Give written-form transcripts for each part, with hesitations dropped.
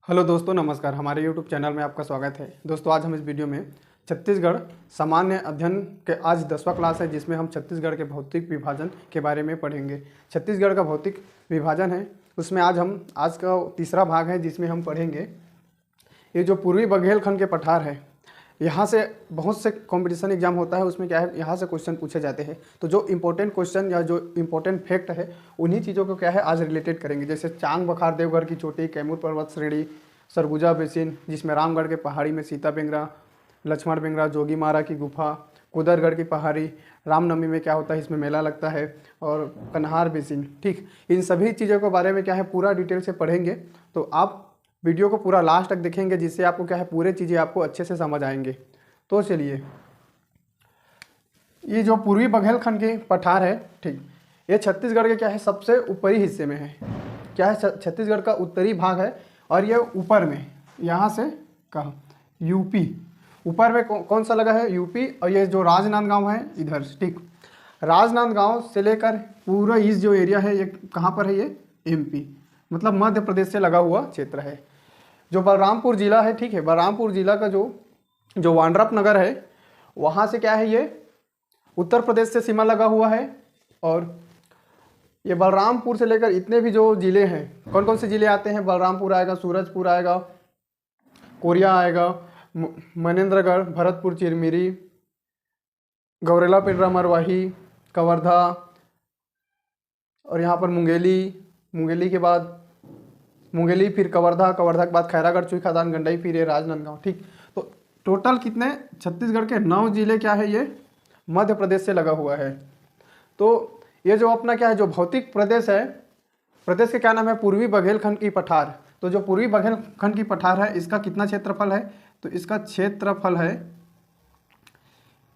Hello दोस्तों, नमस्कार। हमारे YouTube चैनल में आपका स्वागत है। दोस्तों, आज हम इस वीडियो में छत्तीसगढ़ सामान्य अध्ययन के आज 10वां क्लास है, जिसमें हम छत्तीसगढ़ के भौतिक विभाजन के बारे में पढ़ेंगे। छत्तीसगढ़ का भौतिक विभाजन है, उसमें आज का तीसरा भाग है, जिसमें हम पढ़ेंगे ये जो पूर्वी बघेलखंड के पठार है। यहाँ से बहुत से कंपटीशन एग्जाम होता है, उसमें क्या है, यहाँ से क्वेश्चन पूछे जाते हैं। तो जो इंपॉर्टेंट क्वेश्चन या जो इंपॉर्टेंट फैक्ट है, उन्हीं चीज़ों को क्या है आज रिलेटेड करेंगे। जैसे चांग बखार देवघर की चोटी, कैमूर पर्वत श्रेणी, सरगुजा बेसिन जिसमें रामगढ़ के पहाड़ी में सीता बेंगरा, लक्ष्मण बेंगरा, जोगी मारा की गुफा, कुदरगढ़ की पहाड़ी, रामनवमी में क्या होता है, इसमें मेला लगता है, और कन्हार बेसिन। ठीक, इन सभी चीज़ों के बारे में क्या है पूरा डिटेल से पढ़ेंगे। तो आप वीडियो को पूरा लास्ट तक देखेंगे, जिससे आपको क्या है पूरे चीज़ें आपको अच्छे से समझ आएंगे। तो चलिए, ये जो पूर्वी बघेलखंड के पठार है, ठीक, ये छत्तीसगढ़ के क्या है सबसे ऊपरी हिस्से में है। क्या है, छत्तीसगढ़ का उत्तरी भाग है, और ये ऊपर में यहाँ से कहाँ, यूपी ऊपर में कौन सा लगा है, यूपी। और ये जो राजनांदगांव है इधर, ठीक, राजनांदगांव से लेकर पूरा इस जो एरिया है, ये कहाँ पर है, ये एमपी मतलब मध्य प्रदेश से लगा हुआ क्षेत्र है। जो बलरामपुर जिला है, ठीक है, बलरामपुर जिला का जो वांड्रप नगर है, वहाँ से क्या है, ये उत्तर प्रदेश से सीमा लगा हुआ है। और ये बलरामपुर से लेकर इतने भी जो ज़िले हैं, कौन कौन से ज़िले आते हैं, बलरामपुर आएगा, सूरजपुर आएगा, कोरिया आएगा, मनेन्द्रगढ़, भरतपुर, चिरमिरी, गौरेला, पिंडरा, मरवाही, कवर्धा, और यहाँ पर मुंगेली के बाद मुंगेली, फिर कवर्धा के बाद खैरागढ़, चुई खदान, गंडई, फिर ये राजनांदगांव। ठीक, तो टोटल कितने, छत्तीसगढ़ के 9 जिले क्या है, ये मध्य प्रदेश से लगा हुआ है। तो ये जो अपना क्या है, जो भौतिक प्रदेश है, प्रदेश के क्या नाम है, पूर्वी बघेलखंड की पठार। तो जो पूर्वी बघेलखंड की पठार है, इसका कितना क्षेत्रफल है, तो इसका क्षेत्रफल है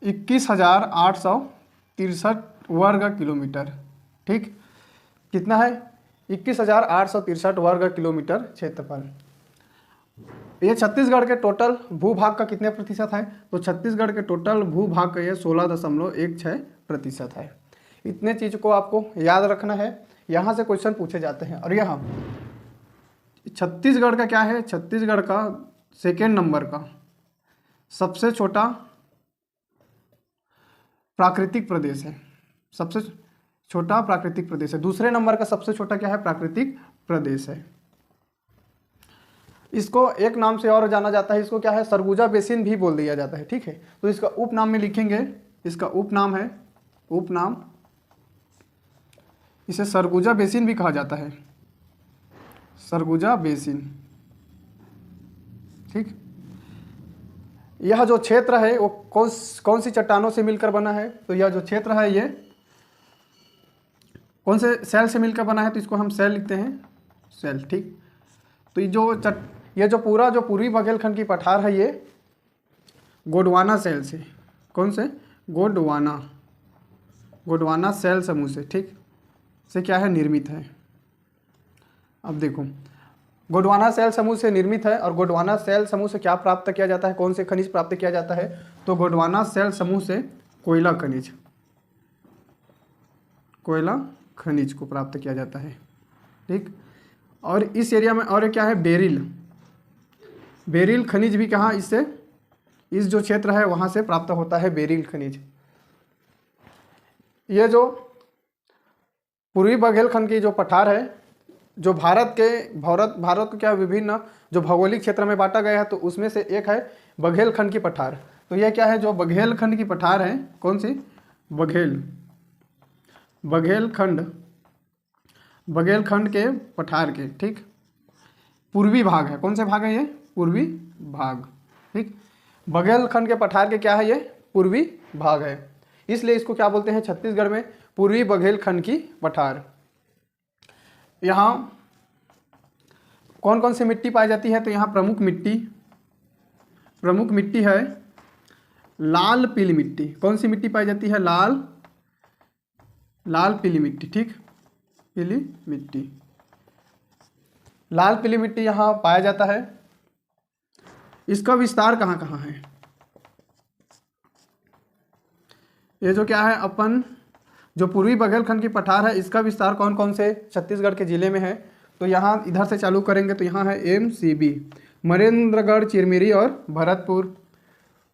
21,863 वर्ग किलोमीटर। ठीक, कितना है, 21,863 वर्ग किलोमीटर क्षेत्रफल। ये छत्तीसगढ़ के टोटल भूभाग का कितने प्रतिशत है, तो छत्तीसगढ़ के टोटल भूभाग का ये 16.16% है। इतने चीज़ को आपको याद रखना है, यहाँ से क्वेश्चन पूछे जाते हैं। और यहाँ छत्तीसगढ़ का क्या है, छत्तीसगढ़ का सेकेंड नंबर का सबसे छोटा प्राकृतिक प्रदेश है, सबसे छोटा प्राकृतिक प्रदेश है। दूसरे नंबर का सबसे छोटा क्या है, प्राकृतिक प्रदेश है। इसको एक नाम से और जाना जाता है, इसको क्या है, सरगुजा बेसिन भी बोल दिया जाता है। ठीक है, तो इसका उपनाम में लिखेंगे, इसका उपनाम है, उपनाम, इसे सरगुजा बेसिन भी कहा जाता है, सरगुजा बेसिन। ठीक, यह जो क्षेत्र है वो कौन सी चट्टानों से मिलकर बना है, तो यह जो क्षेत्र है ये कौन से सेल से मिलकर बना है, तो इसको हम सेल लिखते हैं, सेल। ठीक, तो ये जो पूरा जो पूर्वी बघेलखंड की पठार है, ये गोंडवाना सेल से, कौन से, गोंडवाना सेल समूह से, ठीक, से क्या है, निर्मित है। अब देखो, गोंडवाना सेल समूह से निर्मित है, और गोंडवाना सेल समूह से क्या प्राप्त किया जाता है, कौन से खनिज प्राप्त किया जाता है, तो गोंडवाना सेल समूह से कोयला खनिज को प्राप्त किया जाता है। ठीक, और इस एरिया में और क्या है, बेरिल खनिज भी कहाँ, इससे, इस जो क्षेत्र है वहाँ से प्राप्त होता है बेरिल खनिज। ये जो पूर्वी बघेलखंड की जो पठार है, जो भारत को क्या विभिन्न जो भौगोलिक क्षेत्र में बांटा गया है, तो उसमें से एक है बघेलखंड की पठार। तो यह क्या है, जो बघेलखंड की पठार है, कौन सी, बघेलखंड के पठार के, ठीक, पूर्वी भाग है, कौन से भाग है, ये पूर्वी भाग। ठीक, बघेलखंड के पठार के क्या है, ये पूर्वी भाग है, इसलिए इसको क्या बोलते हैं छत्तीसगढ़ में, पूर्वी बघेलखंड की पठार। यहाँ कौन कौन सी मिट्टी पाई जाती है, तो यहाँ प्रमुख मिट्टी है लाल पीली मिट्टी। कौन सी मिट्टी पाई जाती है, लाल पीली मिट्टी। ठीक, पीली मिट्टी, लाल पीली मिट्टी यहाँ पाया जाता है। इसका विस्तार कहाँ कहाँ है, ये जो क्या है, अपन जो पूर्वी बघेलखंड की पठार है, इसका विस्तार कौन कौन से छत्तीसगढ़ के जिले में है, तो यहाँ इधर से चालू करेंगे तो यहाँ है MCB, मनेंद्रगढ़, चिरमिरी और भरतपुर।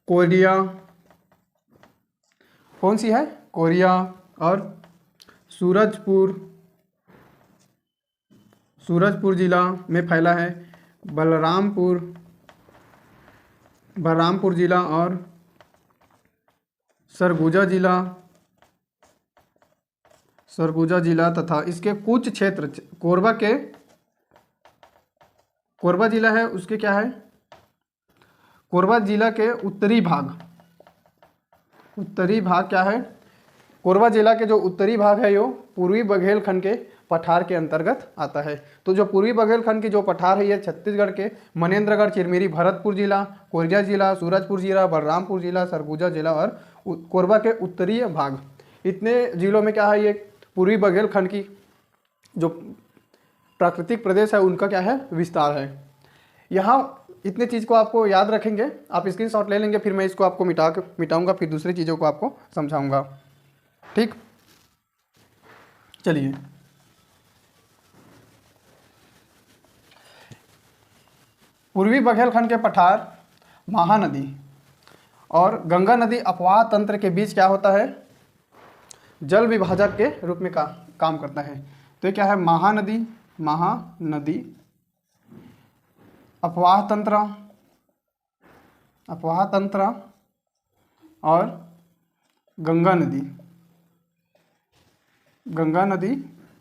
कोरिया, कौन सी है? कोरिया। और सूरजपुर, सूरजपुर जिला में फैला है। बलरामपुर, बलरामपुर जिला और सरगुजा जिला, सरगुजा जिला तथा इसके कुछ क्षेत्र, कोरबा जिला है, उसके क्या है? कोरबा जिला के उत्तरी भाग, उत्तरी भाग क्या है? कोरबा जिला के जो उत्तरी भाग है यो पूर्वी बघेलखंड के पठार के अंतर्गत आता है। तो जो पूर्वी बघेलखंड की जो पठार है ये छत्तीसगढ़ के मनेंद्रगढ़, चिरमिरी, भरतपुर जिला, कोरिया जिला, सूरजपुर जिला, बलरामपुर जिला, सरगुजा जिला और कोरबा के उत्तरीय भाग, इतने जिलों में क्या है? ये पूर्वी बघेलखंड की जो प्राकृतिक प्रदेश है उनका क्या है? विस्तार है। यहाँ इतने चीज़ को आपको याद रखेंगे, आप स्क्रीनशॉट ले लेंगे, फिर मैं इसको आपको मिटाऊंगा, फिर दूसरी चीज़ों को आपको समझाऊंगा। ठीक, चलिए पूर्वी बघेलखंड के पठार महानदी और गंगा नदी अपवाह तंत्र के बीच क्या होता है? जल विभाजक के रूप में काम करता है। तो ये क्या है? महानदी, महानदी, अपवाह तंत्र, अपवाह तंत्र और गंगा नदी, गंगा नदी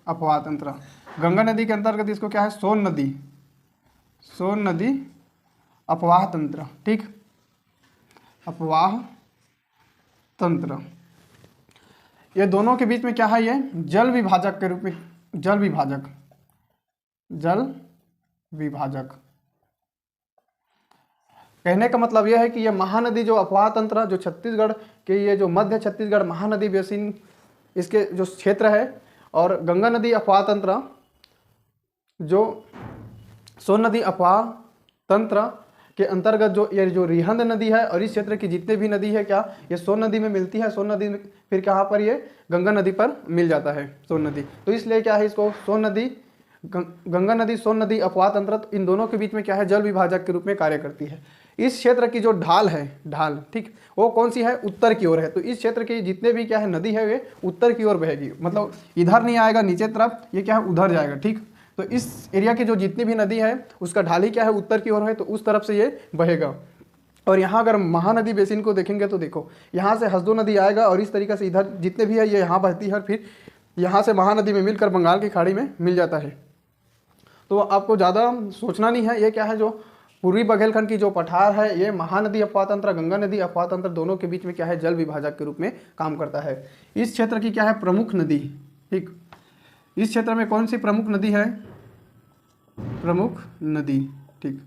अपवाह तंत्र। गंगा नदी के अंतर्गत इसको क्या है? सोन नदी, सोन नदी अपवाह तंत्र। ठीक, अपवाह तंत्र, ये दोनों के बीच में क्या है? ये जल विभाजक के रूप में, जल विभाजक, जल विभाजक। कहने का मतलब यह है कि ये महानदी जो अपवाह तंत्र जो छत्तीसगढ़ के, ये जो मध्य छत्तीसगढ़ महानदी बेसिन इसके जो क्षेत्र है, और गंगा नदी अपवाह तंत्र जो सोन नदी अपवाह तंत्र के अंतर्गत जो ये जो रिहंद नदी है, और इस क्षेत्र की जितने भी नदी है क्या ये सोन नदी में मिलती है। सोन नदी फिर कहाँ पर? ये गंगा नदी पर मिल जाता है, सोन नदी। तो इसलिए क्या है? इसको सोन नदी, गंगा नदी, सोन नदी अपवाह तंत्र, इन दोनों के बीच में क्या है? जल विभाजक के रूप में कार्य करती है। इस क्षेत्र की जो ढाल है, ढाल, ठीक, वो कौन सी है? उत्तर की ओर है। तो इस क्षेत्र की जितने भी क्या है नदी है वे उत्तर की ओर बहेगी, मतलब इधर नहीं आएगा नीचे तरफ, ये क्या है? उधर जाएगा। ठीक, तो इस एरिया की जो जितनी भी नदी है उसका ढाल ही क्या है? उत्तर की ओर है, तो उस तरफ से ये बहेगा। और यहाँ अगर महानदी बेसिन को देखेंगे तो देखो यहाँ से हसदो नदी आएगा और इस तरीके से इधर जितने भी है ये यहाँ बहती है, फिर यहाँ से महानदी में मिलकर बंगाल की खाड़ी में मिल जाता है। तो आपको ज़्यादा सोचना नहीं है। ये क्या है? जो पूर्वी बघेलखंड की जो पठार है ये महानदी अपवाह तंत्र, गंगा नदी अपवाह तंत्र दोनों के बीच में क्या है? जल विभाजक के रूप में काम करता है। इस क्षेत्र की क्या है? प्रमुख नदी। ठीक, इस क्षेत्र में कौन सी प्रमुख नदी है? प्रमुख नदी। ठीक,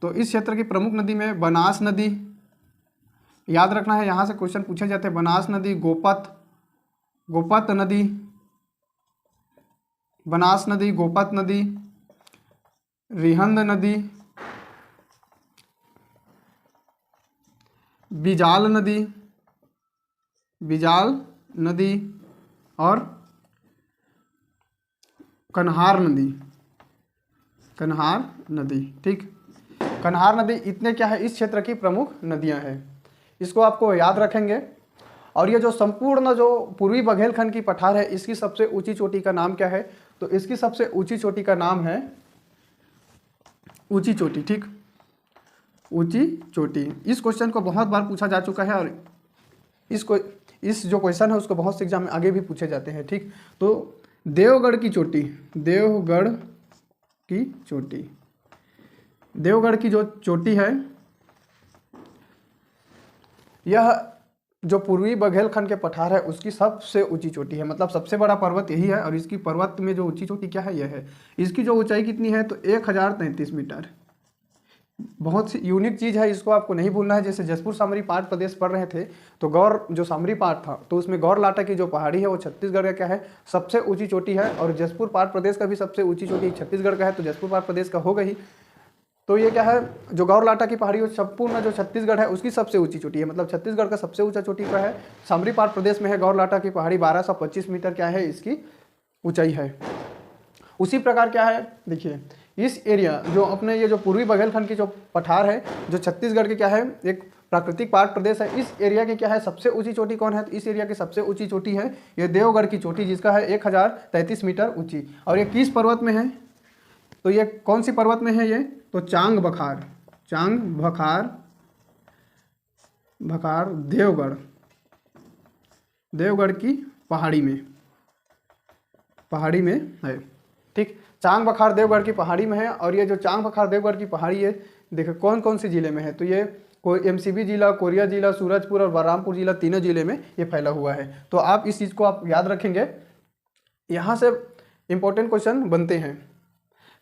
तो इस क्षेत्र की प्रमुख नदी में बनास नदी, याद रखना है, यहाँ से क्वेश्चन पूछे जाते हैं। बनास नदी, गोपत नदी, बनास नदी, गोपत नदी, रिहंद नदी, बिजाल नदी, बिजाल नदी और कन्हार नदी, कन्हार नदी। ठीक, कन्हार नदी, इतने क्या है? इस क्षेत्र की प्रमुख नदियां हैं। इसको आपको याद रखेंगे। और ये जो संपूर्ण जो पूर्वी बघेलखंड की पठार है इसकी सबसे ऊंची चोटी का नाम क्या है? तो इसकी सबसे ऊंची चोटी का नाम है ऊंची चोटी। ठीक, ऊंची चोटी। इस क्वेश्चन को बहुत बार पूछा जा चुका है और इस जो क्वेश्चन है उसको बहुत से एग्जाम में आगे भी पूछे जाते हैं। ठीक, तो देवगढ़ की चोटी, देवगढ़ की चोटी, देवगढ़ की जो चोटी है यह जो पूर्वी बघेलखंड के पठार है उसकी सबसे ऊंची चोटी है, मतलब सबसे बड़ा पर्वत यही है। और इसकी पर्वत में जो ऊंची चोटी क्या है? यह है। इसकी जो ऊंचाई कितनी है? तो 1033 मीटर। बहुत सी यूनिक चीज़ है, इसको आपको नहीं भूलना है। जैसे जसपुर सामरी पाठ प्रदेश पढ़ रहे थे तो गौर जो सामरी पाठ था तो उसमें गौर लाटा की जो पहाड़ी है वो छत्तीसगढ़ का क्या है? सबसे ऊंची चोटी है। और जसपुर पाठ प्रदेश का भी सबसे ऊंची चोटी छत्तीसगढ़ का है, तो जसपुर पाठ प्रदेश का होगा ही। तो ये क्या है? जो गौर लाटा की पहाड़ी संपूर्ण जो छत्तीसगढ़ है उसकी सबसे ऊंची चोटी है, मतलब छत्तीसगढ़ का सबसे ऊंचा चोटी पर है, सामरी पाठ प्रदेश में है गौर लाटा की पहाड़ी। 1225 मीटर क्या है इसकी ऊंचाई है। उसी प्रकार क्या है देखिए, इस एरिया जो अपने ये जो पूर्वी बघेलखंड की जो पठार है, जो छत्तीसगढ़ के क्या है एक प्राकृतिक पार्क प्रदेश है, इस एरिया की क्या है सबसे ऊंची चोटी कौन है? तो इस एरिया की सबसे ऊंची चोटी है ये देवगढ़ की चोटी, जिसका है 1033 मीटर ऊंची। और ये किस पर्वत में है? तो ये कौन सी पर्वत में है ये? तो चांग बखार, चांग बखार बखार देवगढ़, देवगढ़ की पहाड़ी में है। ठीक, चांग बखार देवगढ़ की पहाड़ी में है। और ये जो चांग बखार देवगढ़ की पहाड़ी है, देखो कौन कौन से जिले में है? तो ये कोई एमसीबी जिला, कोरिया जिला, सूरजपुर और बलरामपुर जिला, तीनों जिले में ये फैला हुआ है। तो आप इस चीज़ को आप याद रखेंगे, यहाँ से इंपॉर्टेंट क्वेश्चन बनते हैं।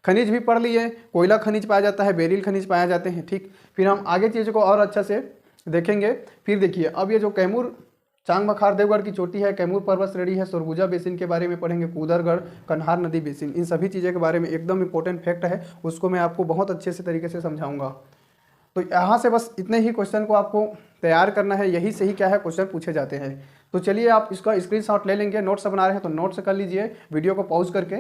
खनिज भी पढ़ लिए, कोयला खनिज पाया जाता है, बेरिल खनिज पाया जाते हैं। ठीक, फिर हम आगे चीज़ों को और अच्छा से देखेंगे। फिर देखिए, अब ये जो कैमूर चांग बखार देवगढ़ की चोटी है, कैमूर पर्वत श्रेणी है, सरगुजा बेसिन के बारे में पढ़ेंगे, कूदरगढ़, कन्हार नदी बेसिन, इन सभी चीज़ों के बारे में एकदम इंपॉर्टेंट फैक्ट है, उसको मैं आपको बहुत अच्छे से तरीके से समझाऊंगा। तो यहाँ से बस इतने ही क्वेश्चन को आपको तैयार करना है, यही सही क्या है क्वेश्चन पूछे जाते हैं। तो चलिए आप इसका स्क्रीनशॉट ले लेंगे, नोट्स बना रहे हैं तो नोट्स कर लीजिए, वीडियो को पॉज करके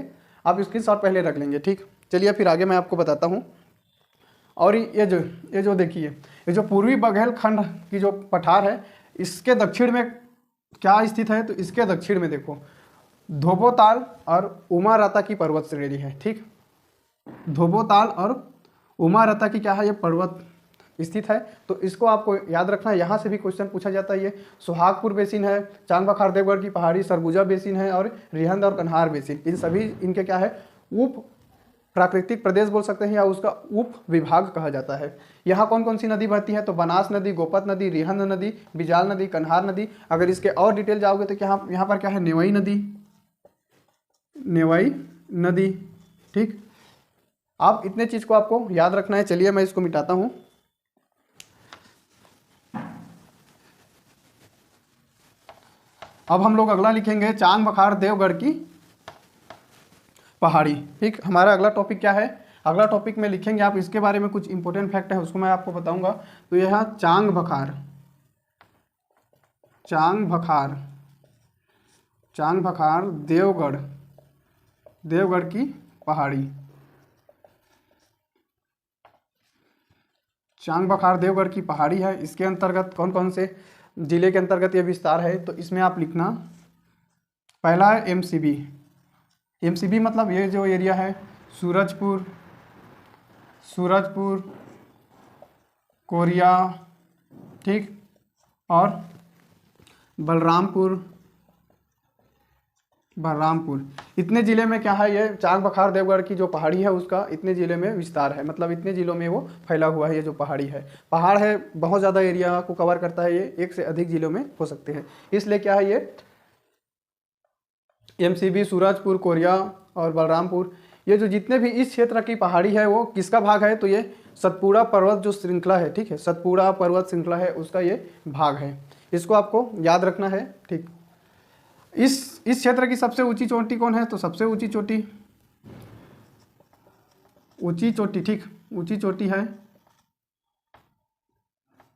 आप स्क्रीनशॉट पहले रख लेंगे। ठीक, चलिए फिर आगे मैं आपको बताता हूँ। और ये जो देखिए, ये जो पूर्वी बघेलखंड की जो पठार है, इसके दक्षिण में क्या स्थित है? तो इसके दक्षिण में देखो धोबोताल और उमारता की पर्वत श्रेणी है। ठीक, धोबोताल और उमारता की क्या है ये पर्वत स्थित है। तो इसको आपको याद रखना है, यहाँ से भी क्वेश्चन पूछा जाता है। ये सुहागपुर बेसिन है, चांग बखार देवगढ़ की पहाड़ी, सरगुजा बेसिन है और रिहंद और कन्हार बेसिन, इन सभी इनके क्या है उप प्राकृतिक प्रदेश बोल सकते हैं या उसका उप विभाग कहा जाता है। यहाँ कौन कौन सी नदी बहती है? तो बनास नदी, गोपत नदी, रिहंद नदी, बिजाल नदी, कन्हार नदी। अगर इसके और डिटेल जाओगे तो क्या यहाँ पर क्या है नेवई नदी, नेवई नदी। ठीक, आप इतने चीज को आपको याद रखना है। चलिए मैं इसको मिटाता हूँ। अब हम लोग अगला लिखेंगे चांग बखार देवगढ़ की पहाड़ी। ठीक, हमारा अगला टॉपिक क्या है? अगला टॉपिक में लिखेंगे आप इसके बारे में कुछ इंपॉर्टेंट फैक्ट है, उसको मैं आपको बताऊंगा। तो यह चांग बखार, चांग बखार, चांग बखार देवगढ़, देवगढ़ की पहाड़ी, चांग बखार देवगढ़ की पहाड़ी है। इसके अंतर्गत कौन कौन से जिले के अंतर्गत ये विस्तार है? तो इसमें आप लिखना, पहला है एमसीबी, एमसीबी मतलब ये जो एरिया है सूरजपुर, सूरजपुर, कोरिया, ठीक, और बलरामपुर, बलरामपुर, इतने ज़िले में क्या है ये चांग बखार देवगढ़ की जो पहाड़ी है उसका इतने ज़िले में विस्तार है, मतलब इतने ज़िलों में वो फैला हुआ है। ये जो पहाड़ी है, पहाड़ है, बहुत ज़्यादा एरिया को कवर करता है, ये एक से अधिक ज़िलों में हो सकते हैं। इसलिए क्या है ये एमसीबी, सूरजपुर, कोरिया और बलरामपुर, ये जो जितने भी इस क्षेत्र की पहाड़ी है वो किसका भाग है? तो ये सतपुड़ा पर्वत जो श्रृंखला है, ठीक है, सतपुड़ा पर्वत श्रृंखला है उसका ये भाग है। इसको आपको याद रखना है। ठीक, इस क्षेत्र की सबसे ऊंची चोटी कौन है? तो सबसे ऊंची चोटी, ऊंची चोटी, ठीक, ऊंची चोटी है,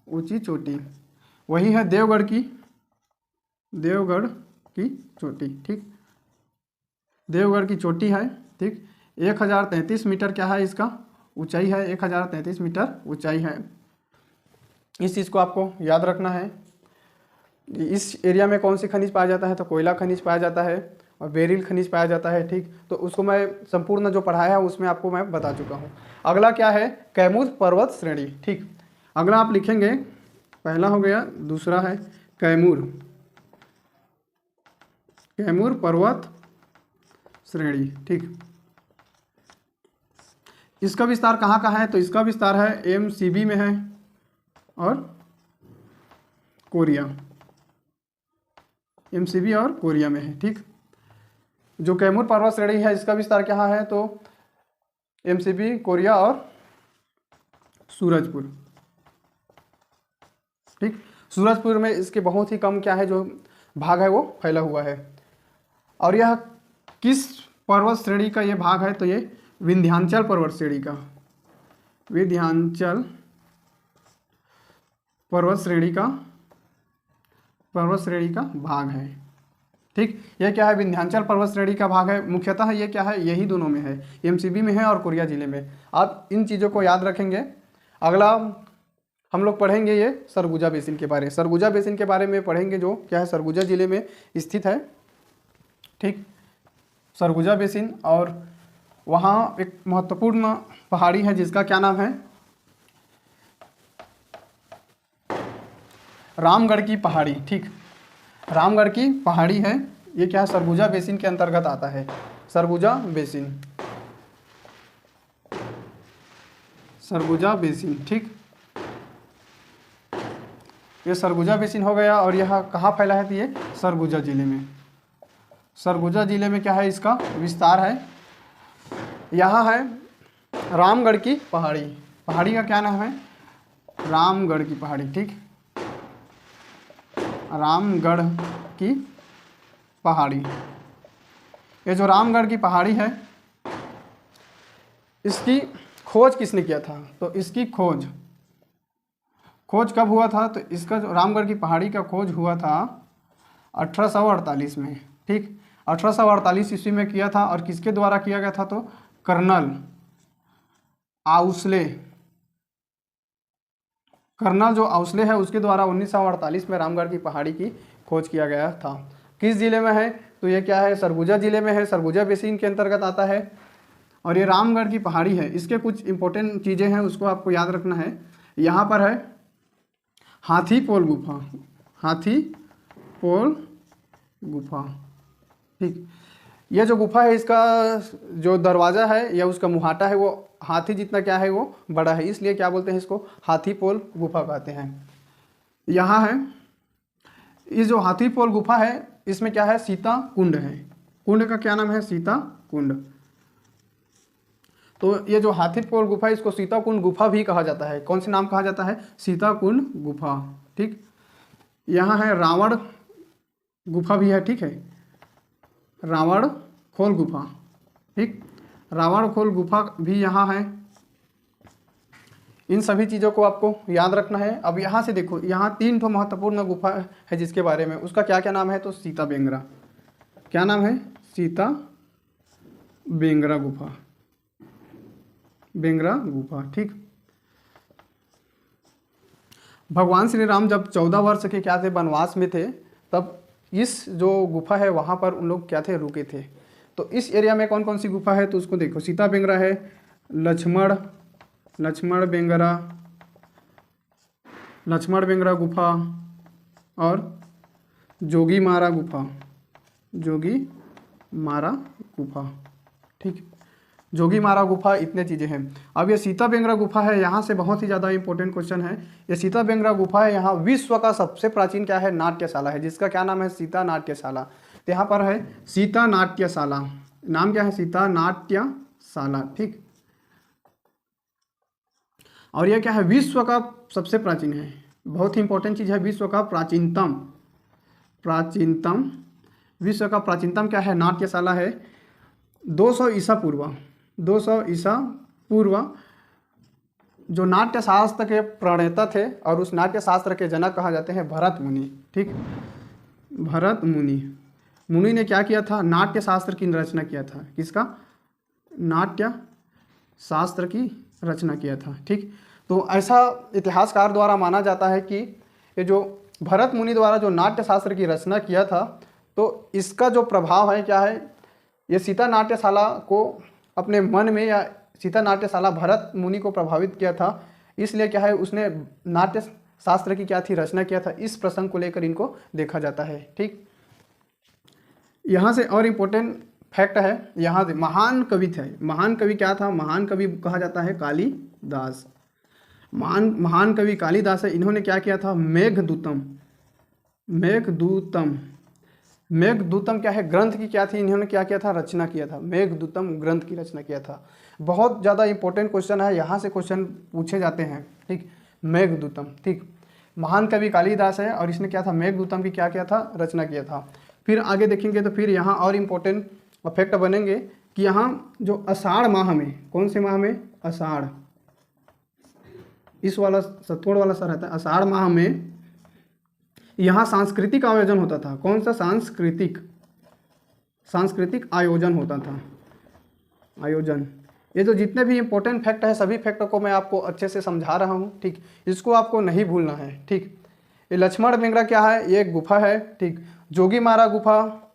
ऊंची चोटी वही है देवगढ़ की, देवगढ़ की चोटी। ठीक, देवगढ़ की चोटी है। ठीक, 1033 मीटर क्या है इसका ऊंचाई है, 1033 मीटर ऊंचाई है। इस चीज़ को आपको याद रखना है। इस एरिया में कौन सी खनिज पाया जाता है? तो कोयला खनिज पाया जाता है और बेरिल खनिज पाया जाता है। ठीक, तो उसको मैं संपूर्ण जो पढ़ाया है उसमें आपको मैं बता चुका हूँ। अगला क्या है? कैमूर पर्वत श्रेणी। ठीक, अगला आप लिखेंगे, पहला हो गया, दूसरा है कैमूर, कैमूर पर्वत श्रेणी। ठीक, इसका विस्तार कहाँ का है? तो इसका विस्तार है एमसीबी में है और कोरिया, एमसीबी और कोरिया में है। ठीक, जो कैमूर पर्वत श्रेणी है इसका विस्तार कहाँ है? तो एमसीबी, कोरिया और सूरजपुर। ठीक, सूरजपुर में इसके बहुत ही कम क्या है जो भाग है वो फैला हुआ है। और यह किस पर्वत श्रेणी का ये भाग है? तो ये विंध्याचल पर्वत श्रेणी का, विंध्याचल पर्वत श्रेणी का भाग है। ठीक। ये क्या है, विंध्याचल पर्वत श्रेणी का भाग है। मुख्यतः ये क्या है, यही दोनों में है, एमसीबी में है और कोरिया जिले में। आप इन चीज़ों को याद रखेंगे। अगला हम लोग पढ़ेंगे ये सरगुजा बेसिन के बारे में। सरगुजा बेसिन के बारे में पढ़ेंगे, जो क्या है सरगुजा जिले में स्थित है। ठीक, सरगुजा बेसिन, और वहाँ एक महत्वपूर्ण पहाड़ी है जिसका क्या नाम है, रामगढ़ की पहाड़ी। ठीक, रामगढ़ की पहाड़ी है। ये क्या है, सरगुजा बेसिन के अंतर्गत आता है, सरगुजा बेसिन, सरगुजा बेसिन। ठीक, ये सरगुजा बेसिन हो गया। और यह कहाँ फैला है, तो ये सरगुजा जिले में, सरगुजा जिले में क्या है, इसका विस्तार है। यहाँ है रामगढ़ की पहाड़ी, पहाड़ी का क्या नाम है, रामगढ़ की पहाड़ी। ठीक, रामगढ़ की पहाड़ी। ये जो रामगढ़ की पहाड़ी है, इसकी खोज किसने किया था, तो इसकी खोज कब हुआ था, तो इसका जो रामगढ़ की पहाड़ी का खोज हुआ था 1848 में। ठीक, 1848 ईस्वी में किया था। और किसके द्वारा किया गया था, तो कर्नल आउसले, कर्नल जो आउसले है उसके द्वारा 1948 में रामगढ़ की पहाड़ी की खोज किया गया था। किस जिले में है, तो ये क्या है, सरगुजा जिले में है, सरगुजा बेसिन के अंतर्गत आता है। और ये रामगढ़ की पहाड़ी है। इसके कुछ इंपॉर्टेंट चीज़ें हैं, उसको आपको याद रखना है। यहाँ पर है हाथी पोल गुफा, हाथी पोल गुफा। ठीक, ये जो गुफा है, इसका जो दरवाज़ा है या उसका मुहाटा है, वो हाथी जितना क्या है, वो बड़ा है, इसलिए क्या बोलते हैं इसको, हाथी पोल गुफा कहते हैं। यहाँ है, ये जो हाथी पोल गुफा है, इसमें क्या है, सीता कुंड है। कुंड का क्या नाम है, सीता कुंड। तो ये जो हाथी पोल गुफा है, इसको सीता कुंड गुफा भी कहा जाता है। कौन से नाम कहा जाता है, सीता कुंड गुफा। ठीक, यहाँ है रावण गुफा भी है। ठीक है, रावण खोल गुफा। ठीक, रावण खोल गुफा भी यहाँ है। इन सभी चीज़ों को आपको याद रखना है। अब यहाँ से देखो, यहाँ 3 ठो महत्वपूर्ण गुफा है जिसके बारे में, उसका क्या क्या नाम है, तो सीता बेंगरा। क्या नाम है, सीता बेंगरा गुफा, बेंगरा गुफा। ठीक, भगवान श्री राम जब 14 वर्ष के क्या थे, वनवास में थे, तब इस जो गुफा है वहाँ पर उन लोग क्या थे, रुके थे। तो इस एरिया में कौन कौन सी गुफा है, तो उसको देखो, सीता बेंगरा है, लक्ष्मण बेंगरा गुफा, और जोगी मारा गुफा। ठीक, जोगी मारा गुफा, इतने चीज़ें हैं। अब ये सीता बेंगरा गुफा है, यहाँ से बहुत ही ज़्यादा इंपॉर्टेंट क्वेश्चन है। ये सीता बेंगरा गुफा है, यहाँ विश्व का सबसे प्राचीन क्या है, नाट्यशाला है, जिसका क्या नाम है, सीता नाट्यशाला। तो यहाँ पर है सीता नाट्यशाला, नाम क्या है, सीता नाट्यशाला। ठीक, और यह क्या है, विश्व का सबसे प्राचीन है, बहुत ही इंपॉर्टेंट चीज़ है, विश्व का प्राचीनतम विश्व का प्राचीनतम क्या है, नाट्यशाला है। 200 ईसा पूर्व जो नाट्य शास्त्र के प्रणेता थे, और उस नाट्य शास्त्र के जनक कहा जाते हैं भरत मुनि। ठीक, भरत मुनि ने क्या किया था, नाट्य शास्त्र की रचना किया था। किसका, नाट्य शास्त्र की रचना किया था। ठीक, तो ऐसा इतिहासकार द्वारा माना जाता है कि ये जो भरत मुनि द्वारा जो नाट्य शास्त्र की रचना किया था, तो इसका जो प्रभाव है क्या है, ये सीता नाट्यशाला को अपने मन में, या सीता नाट्यशाला भरत मुनि को प्रभावित किया था, इसलिए क्या है, उसने नाट्य शास्त्र की क्या थी, रचना किया था। इस प्रसंग को लेकर इनको देखा जाता है। ठीक, यहाँ से और इम्पोर्टेंट फैक्ट है, यहाँ से महान कवि थे। महान कवि क्या था, महान कवि कहा जाता है कालिदास। महान कवि कालिदास है। इन्होंने क्या किया था, मेघदूतम क्या है, ग्रंथ की क्या थी, इन्होंने क्या किया था, रचना किया था, मेघदूतम ग्रंथ की रचना किया था। बहुत ज़्यादा इंपॉर्टेंट क्वेश्चन है, यहाँ से क्वेश्चन पूछे जाते हैं। ठीक, मेघदूतम। ठीक, महान कवि कालिदास है, और इसने क्या था, मेघदूतम की क्या किया था, रचना किया था। फिर आगे देखेंगे तो फिर यहाँ और इम्पोर्टेंट फैक्ट बनेंगे कि यहाँ जो आषाढ़ माह में, कौन से माह में, आषाढ़, इस वाला सतोड़ वाला सा रहता है, आषाढ़ माह में यहाँ सांस्कृतिक आयोजन होता था। कौन सा, सांस्कृतिक सांस्कृतिक आयोजन होता था। आयोजन, ये जो जितने भी इंपॉर्टेंट फैक्ट है सभी फैक्टों को मैं आपको अच्छे से समझा रहा हूँ, ठीक। इसको आपको नहीं भूलना है, ठीक। ये लक्ष्मण बेंगरा क्या है, ये एक गुफा है, ठीक। जोगीमारा गुफा,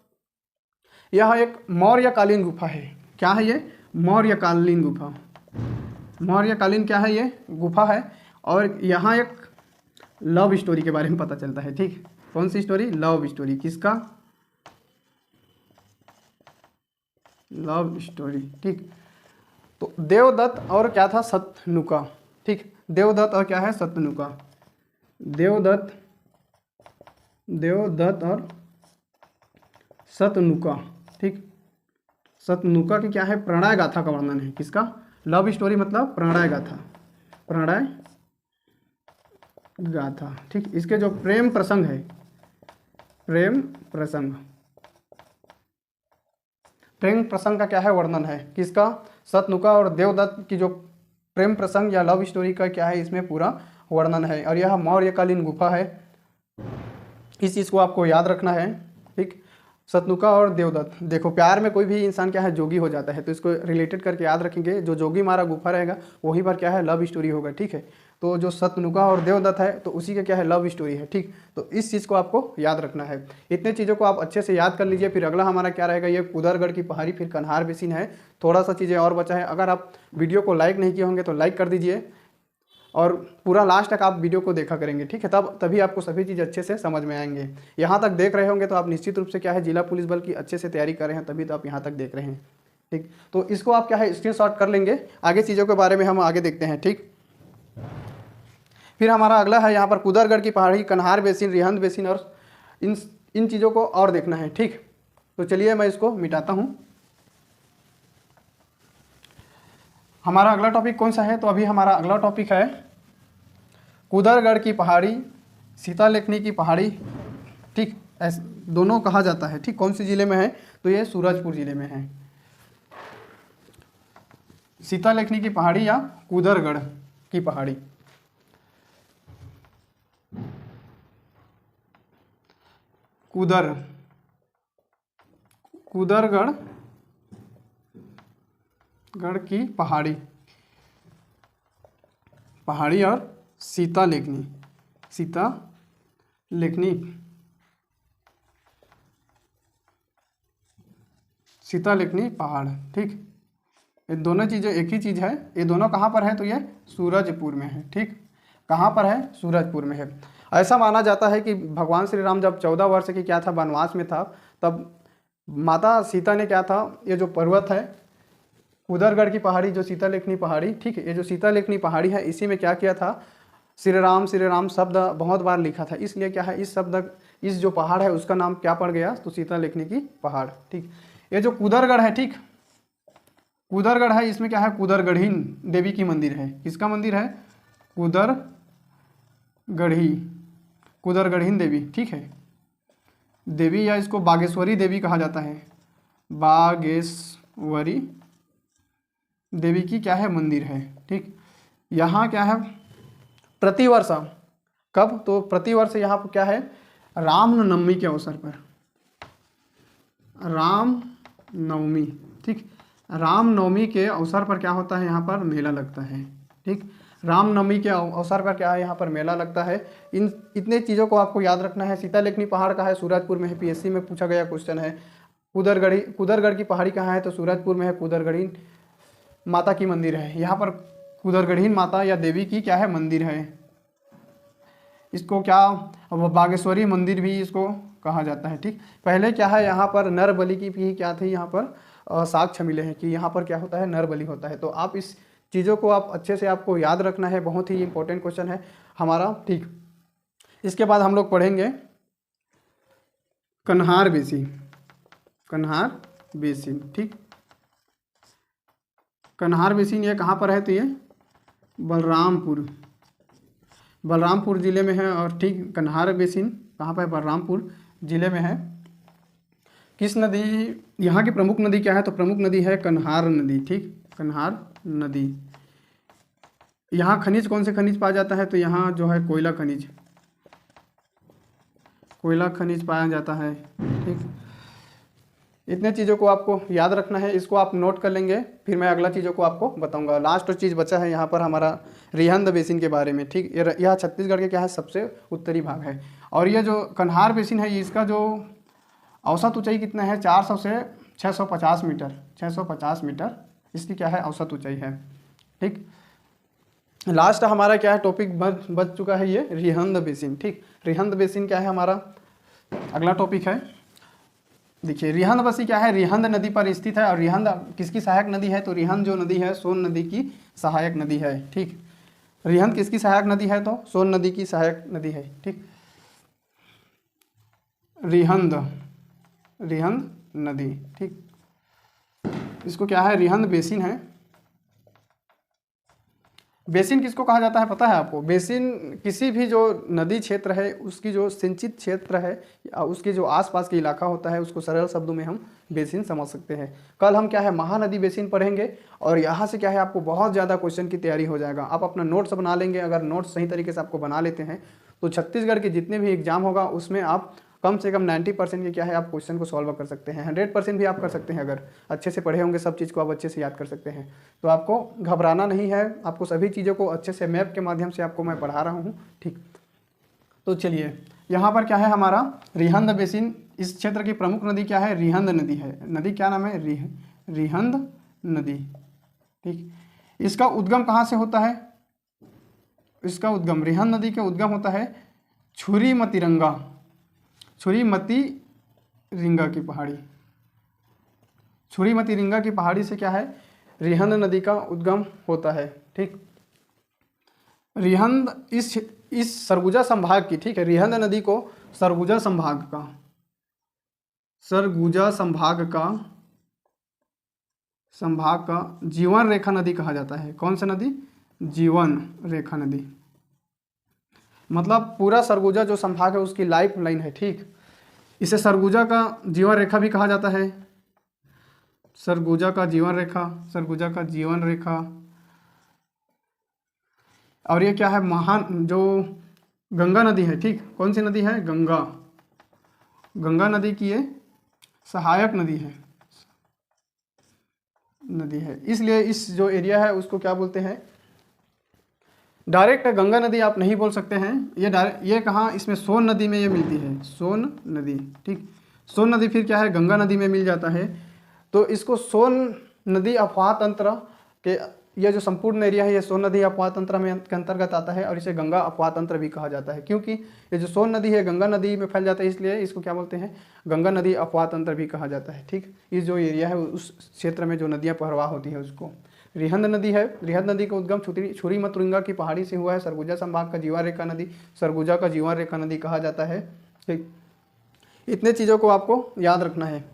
यह एक मौर्यकालीन गुफा है। क्या है ये, मौर्यकालीन गुफा। मौर्यकालीन क्या है, ये गुफा है। और यहाँ एक लव स्टोरी के बारे में पता चलता है, ठीक। कौन सी स्टोरी, लव स्टोरी, किसका, लव स्टोरी, ठीक। तो देवदत्त और क्या था, सतनुका, ठीक। देवदत्त और क्या है, सतनुका। देवदत्त और सतनुका, ठीक। सतनुका की क्या है, प्रणय गाथा का वर्णन है। किसका, लव स्टोरी मतलब प्रणय गाथा, प्रणय गाथा, ठीक। इसके जो प्रेम प्रसंग है, प्रेम प्रसंग का क्या है, वर्णन है। किसका, सतनुका और देवदत्त की जो प्रेम प्रसंग या लव स्टोरी का क्या है, इसमें पूरा वर्णन है। और यह मौर्यकालीन गुफा है, इस चीज़ को आपको याद रखना है, ठीक। सतनुका और देवदत्त, देखो प्यार में कोई भी इंसान क्या है, जोगी हो जाता है, तो इसको रिलेटेड करके याद रखेंगे। जो जोगी मारा गुफा रहेगा वहीं पर क्या है, लव स्टोरी होगा, ठीक है। तो जो सतनुका और देवदत्त है तो उसी का क्या है, लव स्टोरी है, ठीक। तो इस चीज़ को आपको याद रखना है। इतने चीज़ों को आप अच्छे से याद कर लीजिए। फिर अगला हमारा क्या रहेगा, ये कुदरगढ़ की पहाड़ी, फिर कन्हार बेसिन है। थोड़ा सा चीज़ें और बचा है। अगर आप वीडियो को लाइक नहीं किए होंगे तो लाइक कर दीजिए और पूरा लास्ट तक आप वीडियो को देखा करेंगे, ठीक है। तभी आपको सभी चीज़ अच्छे से समझ में आएंगे। यहाँ तक देख रहे होंगे तो आप निश्चित रूप से क्या है, जिला पुलिस बल की अच्छे से तैयारी कर रहे हैं, तभी तो आप यहाँ तक देख रहे हैं, ठीक। तो इसको आप क्या है, स्क्रीनशॉट कर लेंगे। आगे चीज़ों के बारे में हम आगे देखते हैं, ठीक। फिर हमारा अगला है यहाँ पर कुदरगढ़ की पहाड़ी, कन्हार बेसिन, रिहंद बेसिन, और इन चीज़ों को और देखना है, ठीक। तो चलिए मैं इसको मिटाता हूँ। हमारा अगला टॉपिक कौन सा है, तो अभी हमारा अगला टॉपिक है कुदरगढ़ की पहाड़ी, सीता लेखनी की पहाड़ी, ठीक। ऐसे दोनों कहा जाता है, ठीक। कौन सी जिले में है, तो ये सूरजपुर जिले में है। सीता लेखनी की पहाड़ी या कुदरगढ़ की पहाड़ी। कुदरगढ़ की पहाड़ी और सीता लेखनी पहाड़, ठीक। ये दोनों चीज़ें एक ही चीज़ है। ये दोनों कहाँ पर है, तो ये सूरजपुर में है, ठीक। कहाँ पर है, सूरजपुर में है। ऐसा माना जाता है कि भगवान श्री राम जब 14 वर्ष के क्या था, वनवास में था, तब माता सीता ने क्या था, ये जो पर्वत है कुदरगढ़ की पहाड़ी, जो सीता लेखनी पहाड़ी, ठीक है। ये जो सीता लेखनी पहाड़ी है, इसी में क्या किया था, श्री राम शब्द बहुत बार लिखा था। इसलिए क्या है, इस जो पहाड़ है उसका नाम क्या पड़ गया, तो सीता लेखनी की पहाड़, ठीक। ये जो कुदरगढ़ है, ठीक, कुदरगढ़ है, इसमें क्या है, कुदरगढ़ीन देवी की मंदिर है। किसका मंदिर है, कुदरगढ़ीन देवी, ठीक है। देवी या इसको बागेश्वरी देवी कहा जाता है। बागेश्वरी देवी की क्या है, मंदिर है, ठीक। यहाँ क्या है, प्रतिवर्ष, कब, तो प्रतिवर्ष यहाँ पर क्या है, रामनवमी के अवसर पर, रामनवमी, ठीक। रामनवमी के अवसर पर क्या होता है, यहाँ पर मेला लगता है, ठीक। रामनवमी के अवसर पर क्या है, यहाँ पर मेला लगता है। इतने चीज़ों को आपको याद रखना है। सीता लेखनी पहाड़ का है, सूरजपुर में है, पीएससी में पूछा गया क्वेश्चन है। कुदरगढ़ की पहाड़ी कहाँ है, तो सूरजपुर में है, कुदरगढ़ीन माता की मंदिर है। यहाँ पर कुदरगढ़ीन माता या देवी की क्या है, मंदिर है। इसको क्या, बागेश्वरी मंदिर भी इसको कहा जाता है, ठीक। पहले क्या है, यहाँ पर नर बलि की भी क्या थी, यहाँ पर साक्ष्य मिले हैं कि यहाँ पर क्या होता है, नर बलि होता है। तो आप इस चीज़ों को आप अच्छे से आपको याद रखना है, बहुत ही इंपॉर्टेंट क्वेश्चन है हमारा, ठीक। इसके बाद हम लोग पढ़ेंगे कन्हार बेसिन, ठीक। कन्हार बेसिन ये कहाँ पर है, तो ये बलरामपुर ज़िले में है। और ठीक, कन्हार बेसिन कहाँ पर है, बलरामपुर ज़िले में है। किस नदी, यहाँ की प्रमुख नदी क्या है, तो प्रमुख नदी है कन्हार नदी, ठीक। कन्हार नदी। यहाँ खनिज, कौन से खनिज पाया जाता है, तो यहाँ जो है कोयला खनिज पाया जाता है, ठीक। इतने चीज़ों को आपको याद रखना है, इसको आप नोट कर लेंगे, फिर मैं अगला चीज़ों को आपको बताऊंगा। लास्ट चीज़ बचा है यहाँ पर हमारा रिहंद बेसिन के बारे में, ठीक। यह छत्तीसगढ़ के क्या है सबसे उत्तरी भाग है। और ये जो कन्हार बेसिन है इसका जो औसत ऊंचाई कितना है, 400 से 650 मीटर, 650 मीटर इसकी क्या है औसत ऊंचाई है, ठीक। लास्ट हमारा क्या है टॉपिक बच चुका है ये रिहंद बेसिन, ठीक। रिहंद बेसिन क्या है हमारा अगला टॉपिक है। देखिए रिहंद बसी क्या है, रिहंद नदी पर स्थित है। और रिहंद किसकी सहायक नदी है, तो रिहंद जो नदी है सोन नदी की सहायक नदी है, ठीक। रिहंद किसकी सहायक नदी है, तो सोन नदी की सहायक नदी है, ठीक। रिहंद रिहंद नदी, ठीक। इसको क्या है रिहंद बेसिन है। बेसिन किसको कहा जाता है पता है आपको, बेसिन किसी भी जो नदी क्षेत्र है उसकी जो सिंचित क्षेत्र है या उसके जो आसपास के इलाका होता है उसको सरल शब्दों में हम बेसिन समझ सकते हैं। कल हम क्या है महानदी बेसिन पढ़ेंगे और यहाँ से क्या है आपको बहुत ज़्यादा क्वेश्चन की तैयारी हो जाएगा। आप अपना नोट्स बना लेंगे, अगर नोट्स सही तरीके से आपको बना लेते हैं तो छत्तीसगढ़ के जितने भी एग्जाम होगा उसमें आप कम से कम 90% के क्या है आप क्वेश्चन को सॉल्व कर सकते हैं। 100% भी आप कर सकते हैं, अगर अच्छे से पढ़े होंगे सब चीज़ को आप अच्छे से याद कर सकते हैं। तो आपको घबराना नहीं है, आपको सभी चीज़ों को अच्छे से मैप के माध्यम से आपको मैं पढ़ा रहा हूँ, ठीक। तो चलिए यहाँ पर क्या है हमारा रिहंद बेसिन, इस क्षेत्र की प्रमुख नदी क्या है, रिहंद नदी है। नदी क्या नाम है, रिहंद नदी, ठीक। इसका उद्गम कहाँ से होता है, इसका उद्गम रिहंद नदी के उद्गम होता है छुरीमतीरंगा, छुरीमतीरिंगा की पहाड़ी, छुरीमतीरिंगा की पहाड़ी से क्या है रिहंद नदी का उद्गम होता है, ठीक। रिहंद इस सरगुजा संभाग की, ठीक है, रिहंद नदी को सरगुजा संभाग का जीवन रेखा नदी कहा जाता है। कौन सा नदी, जीवन रेखा नदी, मतलब पूरा सरगुजा जो संभाग है उसकी लाइफ लाइन है, ठीक। इसे सरगुजा का जीवन रेखा भी कहा जाता है, सरगुजा का जीवन रेखा। और ये क्या है महान जो गंगा नदी है, ठीक। कौन सी नदी है, गंगा नदी की ये सहायक नदी है, इसलिए इस जो एरिया है उसको क्या बोलते हैं, डायरेक्ट गंगा नदी आप नहीं बोल सकते हैं। ये कहाँ, इसमें सोन नदी में ये मिलती है, सोन नदी, ठीक। सोन नदी फिर क्या है गंगा नदी में मिल जाता है। तो इसको सोन नदी अफवाह तंत्र के, यह जो संपूर्ण एरिया है ये सोन नदी अफवाह तंत्र में के अंतर्गत आता है और इसे गंगा अफवाह तंत्र भी कहा जाता है, क्योंकि ये जो सोन नदी है गंगा नदी में फैल जाता है, इसलिए इसको क्या बोलते हैं गंगा नदी अफवाह तंत्र भी कहा जाता है, ठीक। इस जो एरिया है उस क्षेत्र में जो नदियाँ प्रवाह होती है उसको रिहंद नदी है। रिहंद नदी का उद्गम छुरीमतीरिंगा की पहाड़ी से हुआ है। सरगुजा संभाग का जीवन रेखा नदी सरगुजा का जीवन रेखा नदी कहा जाता है, ठीक। इतने चीज़ों को आपको याद रखना है।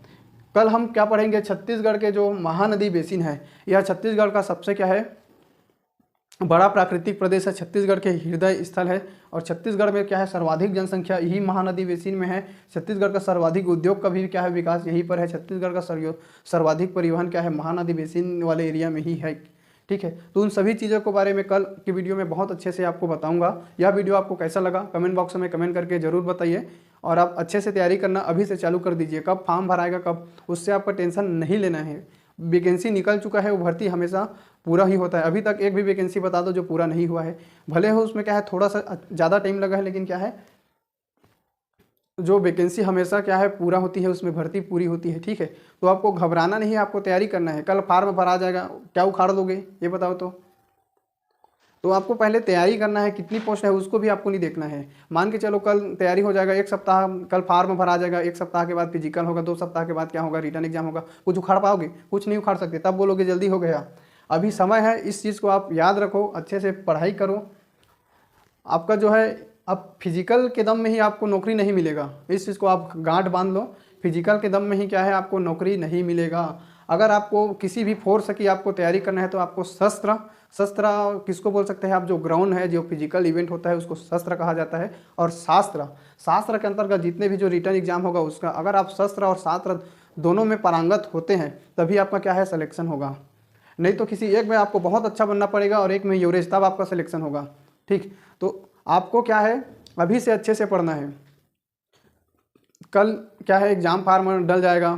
कल हम क्या पढ़ेंगे, छत्तीसगढ़ के जो महानदी बेसिन है यह छत्तीसगढ़ का सबसे क्या है बड़ा प्राकृतिक प्रदेश है, छत्तीसगढ़ के हृदय स्थल है। और छत्तीसगढ़ में क्या है सर्वाधिक जनसंख्या यही महानदी बेसिन में है। छत्तीसगढ़ का सर्वाधिक उद्योग का भी क्या है विकास यहीं पर है। छत्तीसगढ़ का सर्वाधिक परिवहन क्या है महानदी बेसिन वाले एरिया में ही है, ठीक है। तो उन सभी चीज़ों के बारे में कल की वीडियो में बहुत अच्छे से आपको बताऊंगा। यह वीडियो आपको कैसा लगा कमेंट बॉक्स में कमेंट करके ज़रूर बताइए। और आप अच्छे से तैयारी करना अभी से चालू कर दीजिए, कब फॉर्म भराएगा कब, उससे आपका टेंशन नहीं लेना है। वैकेंसी निकल चुका है, वो भर्ती हमेशा पूरा ही होता है। अभी तक एक भी वैकेंसी बता दो जो पूरा नहीं हुआ है, भले हो उसमें क्या है थोड़ा सा ज़्यादा टाइम लगा है, लेकिन क्या है जो वैकेंसी हमेशा क्या है पूरा होती है, उसमें भर्ती पूरी होती है, ठीक है। तो आपको घबराना नहीं है, आपको तैयारी करना है। कल फार्म भरा जाएगा, क्या उखाड़ दोगे ये बताओ तो आपको पहले तैयारी करना है। कितनी पोस्ट है उसको भी आपको नहीं देखना है। मान के चलो कल तैयारी हो जाएगा, एक सप्ताह कल फार्म भरा जाएगा, एक सप्ताह के बाद फिजिकल होगा, 2 सप्ताह के बाद क्या होगा रिटर्न एग्जाम होगा, कुछ उखाड़ पाओगे, कुछ नहीं उखाड़ सकते। तब बोलोगे जल्दी हो गया, अभी समय है। इस चीज़ को आप याद रखो, अच्छे से पढ़ाई करो। आपका जो है अब फिजिकल के दम में ही आपको नौकरी नहीं मिलेगा, इस चीज़ को आप गांठ बांध लो। फिजिकल के दम में ही क्या है आपको नौकरी नहीं मिलेगा। अगर आपको किसी भी फोर्स की आपको तैयारी करना है तो आपको शस्त्र किसको बोल सकते हैं आप, जो ग्राउंड है जो फिजिकल इवेंट होता है उसको शस्त्र कहा जाता है। और शास्त्र के अंतर्गत जितने भी जो रिटर्न एग्जाम होगा उसका, अगर आप शस्त्र और शास्त्र दोनों में पारंगत होते हैं तभी आपका क्या है सिलेक्शन होगा। नहीं तो किसी एक में आपको बहुत अच्छा बनना पड़ेगा और एक में एवरेज, तब आपका सिलेक्शन होगा, ठीक। तो आपको क्या है अभी से अच्छे से पढ़ना है। कल क्या है एग्जाम फार्म डल जाएगा,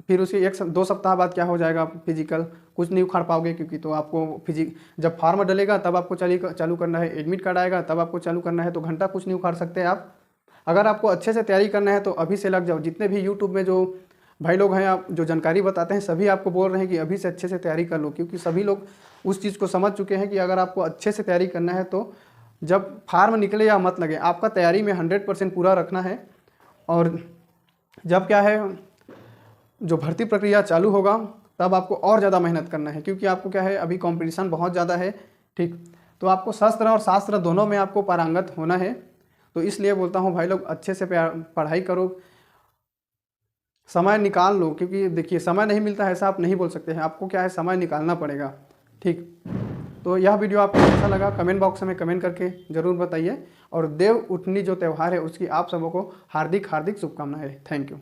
फिर उसके 1-2 सप्ताह बाद क्या हो जाएगा, फिजिकल कुछ नहीं उखाड़ पाओगे, क्योंकि तो आपको जब फॉर्म डलेगा तब आपको चालू करना है, एडमिट कार्ड आएगा तब आपको चालू करना है, तो घंटा कुछ नहीं उखाड़ सकते आप। अगर आपको अच्छे से तैयारी करना है तो अभी से लग जाओ। जितने भी यूट्यूब में जो भाई लोग हैं, आप जो जानकारी बताते हैं, सभी आपको बोल रहे हैं कि अभी से अच्छे से तैयारी कर लो, क्योंकि सभी लोग उस चीज़ को समझ चुके हैं कि अगर आपको अच्छे से तैयारी करना है तो जब फार्म निकले या मत लगे, आपका तैयारी में 100% पूरा रखना है। और जब क्या है, जो भर्ती प्रक्रिया चालू होगा तब आपको और ज़्यादा मेहनत करना है, क्योंकि आपको क्या है, अभी कंपटीशन बहुत ज़्यादा है। ठीक, तो आपको शस्त्र और शास्त्र दोनों में आपको पारंगत होना है। तो इसलिए बोलता हूँ भाई लोग, अच्छे से पढ़ाई करो, समय निकाल लो, क्योंकि देखिए समय नहीं मिलता है ऐसा आप नहीं बोल सकते हैं, आपको क्या है, समय निकालना पड़ेगा। ठीक, तो यह वीडियो आपको कैसा लगा कमेंट बॉक्स में कमेंट करके ज़रूर बताइए। और देव उठनी जो त्यौहार है उसकी आप सबों को हार्दिक हार्दिक शुभकामनाएं। Thank you.